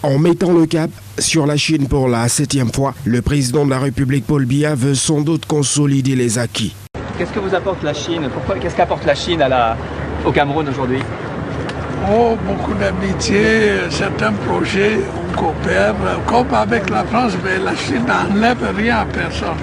En mettant le cap sur la Chine pour la 7e fois, le président de la République Paul Biya veut sans doute consolider les acquis. Qu'est-ce que vous apporte la Chine? Qu'est-ce qu'apporte la Chine au Cameroun aujourd'hui? Oh, beaucoup d'amitié, certains projets, on coopère. Comme avec la France, mais la Chine n'enlève rien à personne.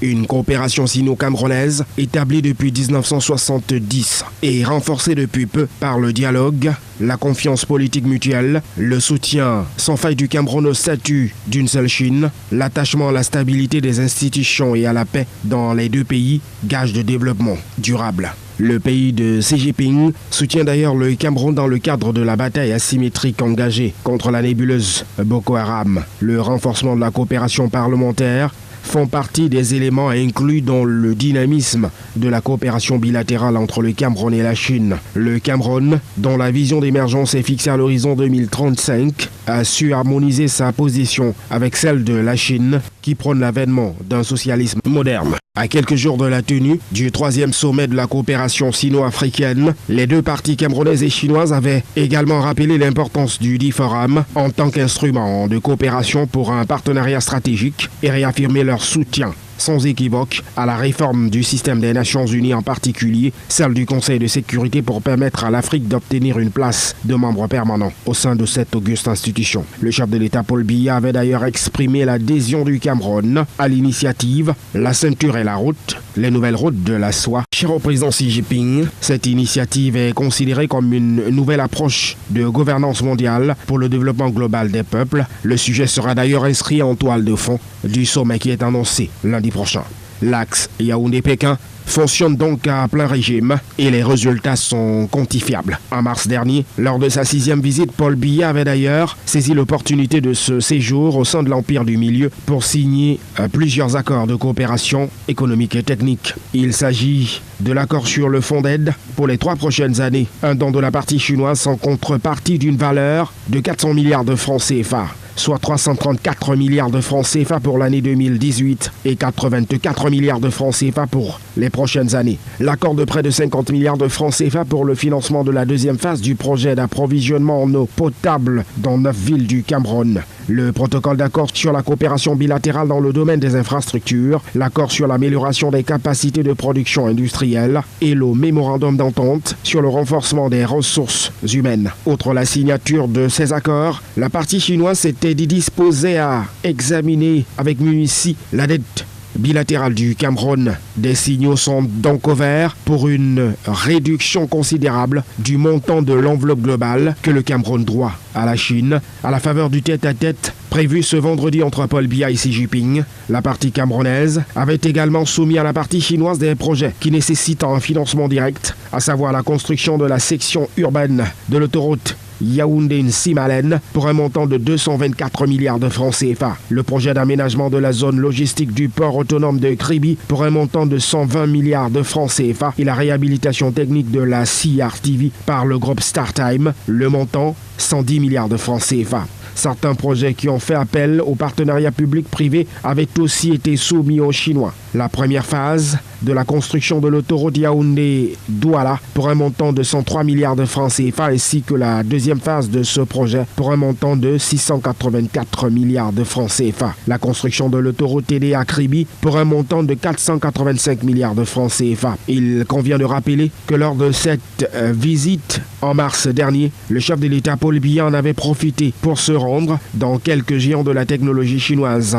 Une coopération sino-camerounaise établie depuis 1970 et renforcée depuis peu par le dialogue, la confiance politique mutuelle, le soutien sans faille du Cameroun au statut d'une seule Chine, l'attachement à la stabilité des institutions et à la paix dans les deux pays, gage de développement durable. Le pays de Xi Jinping soutient d'ailleurs le Cameroun dans le cadre de la bataille asymétrique engagée contre la nébuleuse Boko Haram. Le renforcement de la coopération parlementaire font partie des éléments inclus dans le dynamisme de la coopération bilatérale entre le Cameroun et la Chine. Le Cameroun, dont la vision d'émergence est fixée à l'horizon 2035, a su harmoniser sa position avec celle de la Chine qui prône l'avènement d'un socialisme moderne. À quelques jours de la tenue du 3e sommet de la coopération sino-africaine, les deux parties camerounaises et chinoises avaient également rappelé l'importance du dit forum en tant qu'instrument de coopération pour un partenariat stratégique et réaffirmé leur soutien sans équivoque à la réforme du système des Nations Unies, en particulier celle du Conseil de sécurité, pour permettre à l'Afrique d'obtenir une place de membre permanent au sein de cette auguste institution. Le chef de l'État Paul Biya avait d'ailleurs exprimé l'adhésion du Cameroun à l'initiative La ceinture et la route, les nouvelles routes de la soie. Cher au président Xi Jinping, cette initiative est considérée comme une nouvelle approche de gouvernance mondiale pour le développement global des peuples. Le sujet sera d'ailleurs inscrit en toile de fond du sommet qui est annoncé lundi prochain. L'axe Yaoundé-Pékin fonctionne donc à plein régime et les résultats sont quantifiables. En mars dernier, lors de sa 6e visite, Paul Biya avait d'ailleurs saisi l'opportunité de ce séjour au sein de l'Empire du Milieu pour signer plusieurs accords de coopération économique et technique. Il s'agit de l'accord sur le fonds d'aide pour les 3 prochaines années, un don de la partie chinoise sans contrepartie d'une valeur de 400 milliards de francs CFA. Soit 334 milliards de francs CFA pour l'année 2018 et 84 milliards de francs CFA pour les prochaines années. L'accord de près de 50 milliards de francs CFA pour le financement de la 2e phase du projet d'approvisionnement en eau potable dans 9 villes du Cameroun. Le protocole d'accord sur la coopération bilatérale dans le domaine des infrastructures, l'accord sur l'amélioration des capacités de production industrielle et le mémorandum d'entente sur le renforcement des ressources humaines. Outre la signature de ces accords, la partie chinoise s'était disposée à examiner avec minutie la dette bilatérale du Cameroun. Des signaux sont donc ouverts pour une réduction considérable du montant de l'enveloppe globale que le Cameroun doit à la Chine, à la faveur du tête-à-tête prévu ce vendredi entre Paul Biya et Xi Jinping. La partie camerounaise avait également soumis à la partie chinoise des projets qui nécessitent un financement direct, à savoir la construction de la section urbaine de l'autoroute Yaoundé-Nsimalen pour un montant de 224 milliards de francs CFA. Le projet d'aménagement de la zone logistique du port autonome de Kribi pour un montant de 120 milliards de francs CFA et la réhabilitation technique de la CRTV par le groupe StarTime, le montant 110 milliards de francs CFA. Certains projets qui ont fait appel au partenariat public-privé avaient aussi été soumis aux Chinois. La première phase de la construction de l'autoroute Yaoundé-Douala pour un montant de 103 milliards de francs CFA ainsi que la deuxième phase de ce projet pour un montant de 684 milliards de francs CFA. La construction de l'autoroute TD à Kribi pour un montant de 485 milliards de francs CFA. Il convient de rappeler que lors de cette visite en mars dernier, le chef de l'État Paul Biya en avait profité pour se rendre dans quelques géants de la technologie chinoise.